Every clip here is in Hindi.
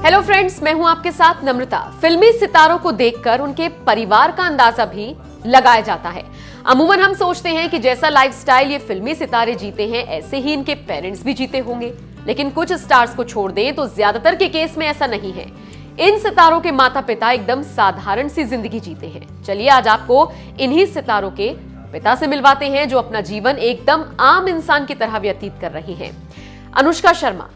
हेलो फ्रेंड्स, मैं हूं आपके साथ नम्रता। फिल्मी सितारों को देखकर उनके परिवार का अंदाजा भी लगाया जाता है। अमूमन हम सोचते हैं कि जैसा लाइफस्टाइल ये फिल्मी सितारे जीते हैं ऐसे ही इनके पेरेंट्स भी जीते होंगे, लेकिन कुछ स्टार्स को छोड़ दें तो ज्यादातर के केस में ऐसा नहीं है। इन सितारों के माता पिता एकदम साधारण सी जिंदगी जीते हैं। चलिए आज आपको इन्हीं सितारों के पिता से मिलवाते हैं जो अपना जीवन एकदम आम इंसान की तरह व्यतीत कर रही हैं। अनुष्का शर्मा।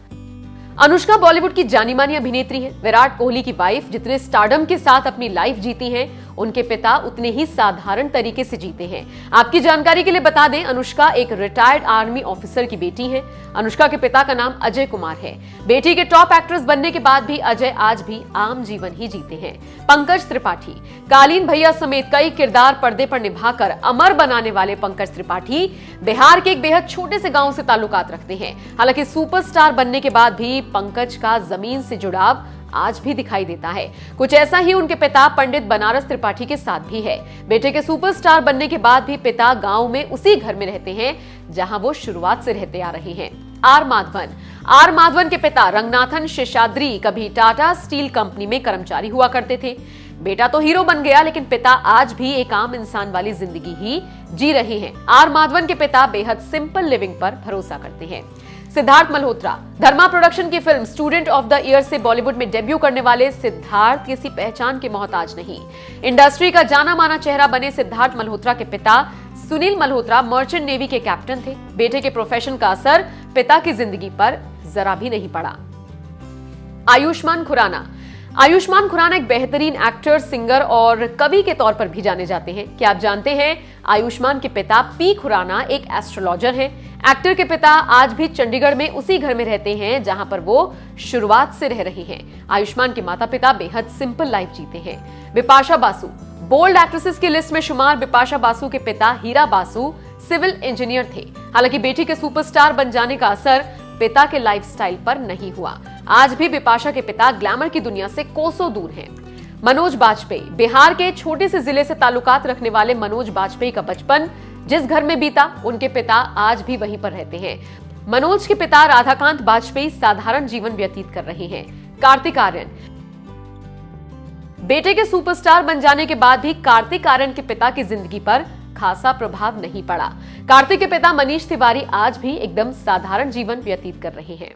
अनुष्का बॉलीवुड की जानी मानी अभिनेत्री हैं। विराट कोहली की वाइफ जितने स्टारडम के साथ अपनी लाइफ जीती हैं, उनके पिता उतने ही साधारण तरीके से जीते हैं। आपकी जानकारी के लिए बता दें, अनुष्का एक रिटायर्ड आर्मी ऑफिसर की बेटी हैं। अनुष्का के पिता का नाम अजय कुमार है। बेटी के टॉप एक्ट्रेस बनने के बाद भी अजय आज भी आम जीवन ही जीते हैं। पंकज त्रिपाठी। कालीन भैया समेत कई किरदार पर्दे पर निभाकर अमर बनाने वाले पंकज त्रिपाठी बिहार के एक बेहद छोटे से गांव से ताल्लुकात रखते हैं। हालांकि सुपरस्टार बनने के बाद भी पंकज का जमीन से जुड़ाव आज भी दिखाई देता है। कुछ ऐसा ही उनके पिता पंडित बनारस त्रिपाठी के साथ भी है। बेटे के सुपरस्टार बनने के बाद भी पिता गांव में उसी घर में रहते हैं जहां वो शुरुआत से रहते आ रहे हैं। आर माधवन। आर माधवन के पिता रंगनाथन शेषाद्री कभी टाटा स्टील कंपनी में कर्मचारी हुआ करते थे। बेटा तो हीरो बन गया, लेकिन पिता आज भी एक आम इंसान वाली जिंदगी ही जी रहे हैं। आर माधवन के पिता बेहद सिंपल लिविंग पर भरोसा करते हैं। सिद्धार्थ मल्होत्रा। धर्मा प्रोडक्शन की film student of the year से बॉलीवुड में डेब्यू करने वाले सिद्धार्थ किसी पहचान के मोहताज नहीं। इंडस्ट्री का जाना माना चेहरा बने सिद्धार्थ मल्होत्रा के पिता सुनील मल्होत्रा मर्चेंट नेवी के कैप्टन थे। बेटे के प्रोफेशन का असर पिता की जिंदगी पर जरा भी नहीं पड़ा। आयुष्मान खुराना। आयुष्मान खुराना एक बेहतरीन एक्टर, सिंगर और कवि के तौर पर भी जाने जाते हैं। क्या आप जानते हैं, आयुष्मान के पिता पी खुराना एक एस्ट्रोलॉजर हैं। एक्टर के पिता आज भी चंडीगढ़ में उसी घर में रहते हैं जहां पर वो शुरुआत से रह रही हैं। आयुष्मान के माता पिता बेहद सिंपल लाइफ जीते हैं। बिपाशा बासु। बोल्ड एक्ट्रेसेस की लिस्ट में शुमार बिपाशा बासु के पिता हीरा बासु सिविल इंजीनियर थे। हालांकि बेटी के सुपरस्टार बन जाने का असर पिता के लाइफस्टाइल पर नहीं हुआ। आज भी बिपाशा के पिता ग्लैमर की दुनिया से कोसों दूर हैं। मनोज बाजपेयी। बिहार के छोटे से जिले से ताल्लुकात रखने वाले मनोज बाजपेयी का बचपन जिस घर में बीता, उनके पिता आज भी वहीं पर रहते हैं। मनोज के पिता राधाकांत बाजपेयी साधारण जीवन व्यतीत कर रहे हैं। कार्तिक आर्यन। बेटे के सुपरस्टार बन जाने के बाद भी कार्तिक आर्यन के पिता की जिंदगी पर खासा प्रभाव नहीं पड़ा। कार्तिक के पिता मनीष तिवारी आज भी एकदम साधारण जीवन व्यतीत कर रहे हैं।